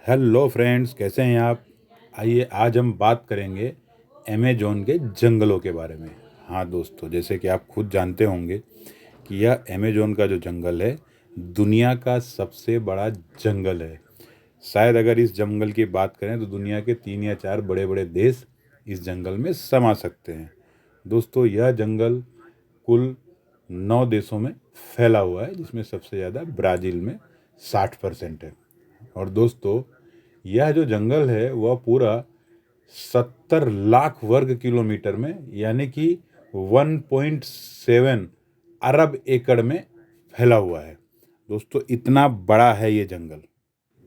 Hello friends, कैसे हैं आप। आइए आज हम बात करेंगे अमेजोन के जंगलों के बारे में। हाँ दोस्तों, जैसे कि आप खुद जानते होंगे कि यह अमेजोन का जो जंगल है दुनिया का सबसे बड़ा जंगल है। शायद अगर इस जंगल की बात करें तो दुनिया के 3 या 4 बड़े बड़े देश इस जंगल में समा सकते हैं। दोस्तों, यह जंगल कुल 9 देशों में फैला हुआ है, जिसमें सबसे ज़्यादा ब्राज़ील में 60% है। और दोस्तों, यह जो जंगल है वह पूरा 70 लाख वर्ग किलोमीटर में यानी कि 1.7 अरब एकड़ में फैला हुआ है। दोस्तों, इतना बड़ा है ये जंगल।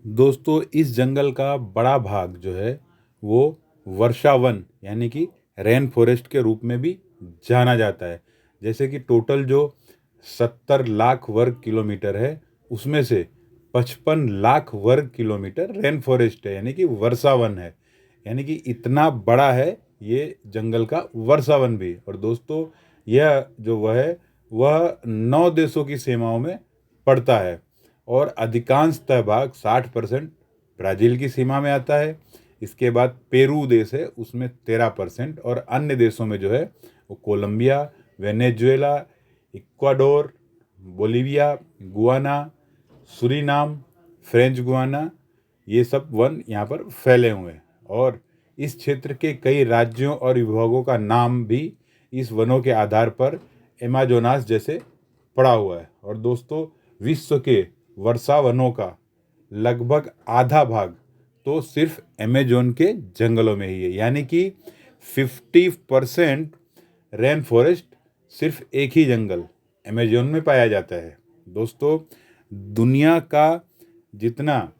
दोस्तों, इस जंगल का बड़ा भाग जो है वो वर्षा वन यानी कि रेन फॉरेस्ट के रूप में भी जाना जाता है। जैसे कि टोटल जो 70 लाख वर्ग किलोमीटर है उसमें से 55 लाख वर्ग किलोमीटर रेन फॉरेस्ट है यानी कि वर्षा वन है। यानी कि इतना बड़ा है ये जंगल का वर्षा वन भी। और दोस्तों, यह जो वह 9 देशों की सीमाओं में पड़ता है और अधिकांशतः भाग 60% ब्राज़ील की सीमा में आता है। इसके बाद पेरू देश है, उसमें 13%। और अन्य देशों में जो है वो Colombia, Venezuela, Ecuador, Bolivia, Guyana, Suriname, French Guiana, ये सब वन यहाँ पर फैले हुए हैं। और इस क्षेत्र के कई राज्यों और विभागों का नाम भी इस वनों के आधार पर एमाजोनास जैसे पड़ा हुआ है। और दोस्तों, विश्व के वर्षा वनों का लगभग आधा भाग तो सिर्फ अमेजोन के जंगलों में ही है। यानी कि 50% रेन फॉरेस्ट सिर्फ एक ही जंगल अमेजोन में पाया जाता है। दोस्तों, दुनिया का जितना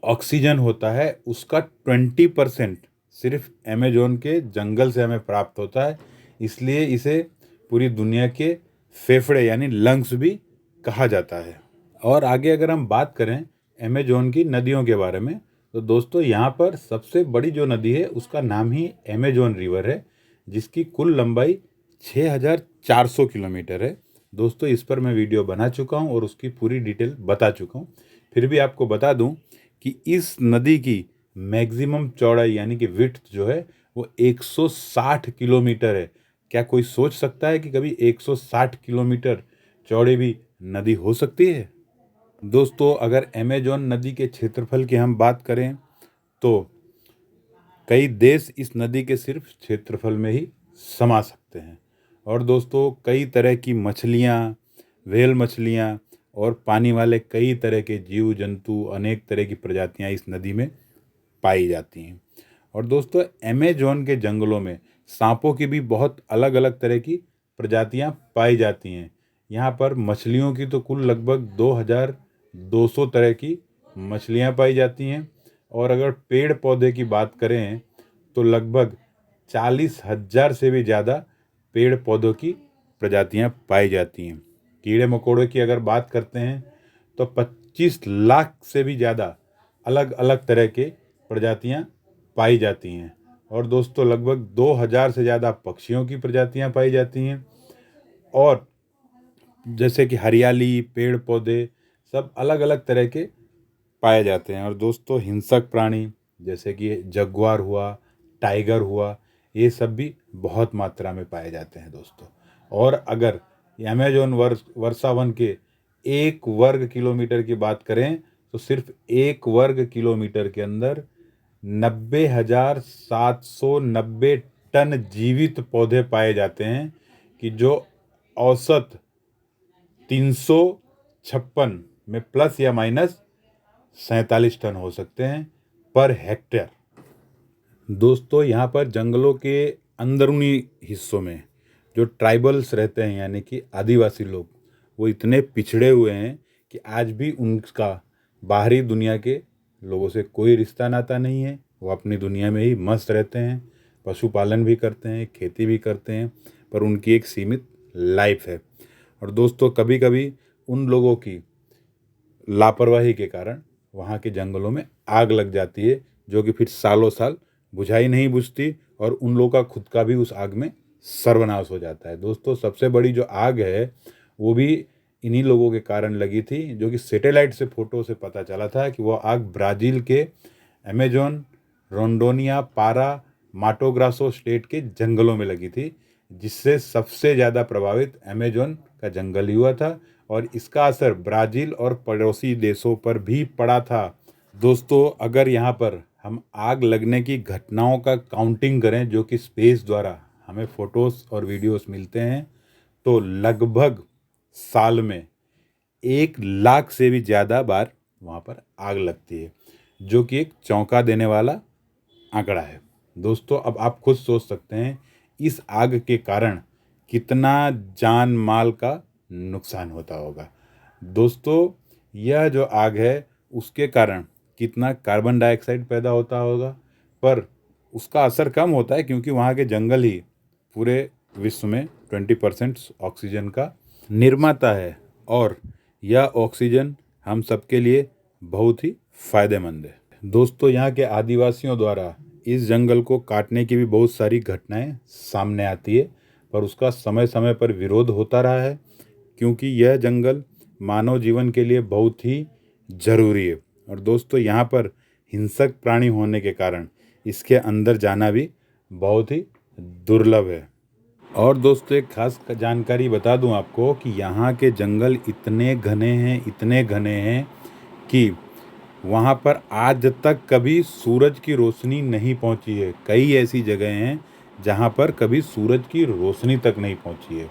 ऑक्सीजन होता है उसका 20% सिर्फ अमेजोन के जंगल से हमें प्राप्त होता है। इसलिए इसे पूरी दुनिया के फेफड़े यानी लंग्स भी कहा जाता है। और आगे अगर हम बात करें अमेजोन की नदियों के बारे में तो दोस्तों, यहाँ पर सबसे बड़ी जो नदी है उसका नाम ही अमेजोन रिवर है, जिसकी कुल लंबाई 6400 किलोमीटर है। दोस्तों, इस पर मैं वीडियो बना चुका हूँ और उसकी पूरी डिटेल बता चुका हूँ। फिर भी आपको बता दूँ कि इस नदी की मैक्सिमम चौड़ाई यानी कि विड्थ जो है वो 160 किलोमीटर है। क्या कोई सोच सकता है कि कभी 160 किलोमीटर चौड़ी भी नदी हो सकती है। दोस्तों, अगर अमेजोन नदी के क्षेत्रफल की हम बात करें तो कई देश इस नदी के सिर्फ क्षेत्रफल में ही समा सकते हैं। और दोस्तों, कई तरह की मछलियाँ, व्हेल मछलियाँ और पानी वाले कई तरह के जीव जंतु, अनेक तरह की प्रजातियाँ इस नदी में पाई जाती हैं। और दोस्तों, अमेजोन के जंगलों में सांपों की भी बहुत अलग अलग तरह की प्रजातियां पाई जाती हैं। यहाँ पर मछलियों की तो कुल लगभग 2200 तरह की मछलियां पाई जाती हैं। और अगर पेड़ पौधे की बात करें तो लगभग 40,000 से भी ज़्यादा पेड़ पौधों की प्रजातियां पाई जाती हैं। कीड़े मकोड़ों की अगर बात करते हैं तो 25 लाख से भी ज़्यादा अलग अलग तरह के प्रजातियां पाई जाती हैं। और दोस्तों, लगभग 2000 से ज़्यादा पक्षियों की प्रजातियां पाई जाती हैं। और जैसे कि हरियाली, पेड़ पौधे सब अलग अलग तरह के पाए जाते हैं। और दोस्तों, हिंसक प्राणी जैसे कि जगुआर हुआ, टाइगर हुआ, ये सब भी बहुत मात्रा में पाए जाते हैं दोस्तों। और अगर अमेजोन वर्षा वन के 1 वर्ग किलोमीटर की बात करें तो सिर्फ 1 वर्ग किलोमीटर के अंदर 90,790 टन जीवित पौधे पाए जाते हैं, कि जो औसत 356 में प्लस या माइनस 47 टन हो सकते हैं पर हेक्टेयर। दोस्तों, यहाँ पर जंगलों के अंदरूनी हिस्सों में जो ट्राइबल्स रहते हैं यानी कि आदिवासी लोग, वो इतने पिछड़े हुए हैं कि आज भी उनका बाहरी दुनिया के लोगों से कोई रिश्ता नाता नहीं है। वो अपनी दुनिया में ही मस्त रहते हैं, पशुपालन भी करते हैं, खेती भी करते हैं, पर उनकी एक सीमित लाइफ है। और दोस्तों, कभी कभी उन लोगों की लापरवाही के कारण वहाँ के जंगलों में आग लग जाती है, जो कि फिर सालों साल बुझाई नहीं बुझती और उन लोगों का खुद का भी उस आग में सर्वनाश हो जाता है। दोस्तों, सबसे बड़ी जो आग है वो भी इन्हीं लोगों के कारण लगी थी, जो कि सैटेलाइट से फोटो से पता चला था कि वो आग ब्राज़ील के अमेजोन, रोंडोनिया, पारा, माटो ग्रासो स्टेट के जंगलों में लगी थी, जिससे सबसे ज़्यादा प्रभावित अमेजोन का जंगल ही हुआ था और इसका असर ब्राज़ील और पड़ोसी देशों पर भी पड़ा था। दोस्तों, अगर यहाँ पर हम आग लगने की घटनाओं का काउंटिंग करें जो कि स्पेस द्वारा हमें फ़ोटोज़ और वीडियोस मिलते हैं, तो लगभग साल में 1 लाख से भी ज़्यादा बार वहाँ पर आग लगती है, जो कि एक चौंका देने वाला आंकड़ा है। दोस्तों, अब आप खुद सोच सकते हैं इस आग के कारण कितना जान माल का नुकसान होता होगा। दोस्तों, यह जो आग है उसके कारण कितना कार्बन डाइऑक्साइड पैदा होता होगा, पर उसका असर कम होता है क्योंकि वहाँ के जंगल ही पूरे विश्व में 20% ऑक्सीजन का निर्माता है और यह ऑक्सीजन हम सबके लिए बहुत ही फायदेमंद है। दोस्तों, यहाँ के आदिवासियों द्वारा इस जंगल को काटने की भी बहुत सारी घटनाएं सामने आती है, पर उसका समय समय पर विरोध होता रहा है क्योंकि यह जंगल मानव जीवन के लिए बहुत ही ज़रूरी है। और दोस्तों, यहाँ पर हिंसक प्राणी होने के कारण इसके अंदर जाना भी बहुत ही दुर्लभ है। और दोस्तों, एक खास जानकारी बता दूं आपको कि यहाँ के जंगल इतने घने हैं कि वहाँ पर आज तक कभी सूरज की रोशनी नहीं पहुँची है। कई ऐसी जगह हैं जहाँ पर कभी सूरज की रोशनी तक नहीं पहुँची है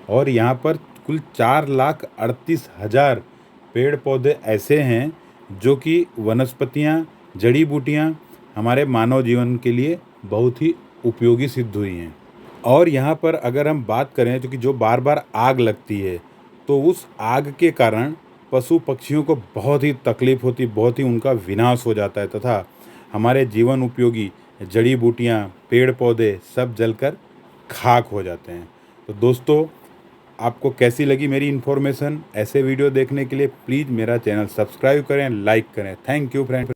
और यहाँ पर कुल 4,38,000 पेड़ पौधे ऐसे हैं जो कि वनस्पतियाँ, जड़ी बूटियाँ हमारे मानव जीवन के लिए बहुत ही उपयोगी सिद्ध हुई हैं। और यहाँ पर अगर हम बात करें तो कि जो बार बार आग लगती है, तो उस आग के कारण पशु पक्षियों को बहुत ही तकलीफ होती, बहुत ही उनका विनाश हो जाता है तथा हमारे जीवन उपयोगी जड़ी बूटियाँ, पेड़ पौधे सब जलकर खाक हो जाते हैं। तो दोस्तों, आपको कैसी लगी मेरी इन्फॉर्मेशन? ऐसे वीडियो देखने के लिए प्लीज़ मेरा चैनल सब्सक्राइब करें, लाइक करें। Thank you friend.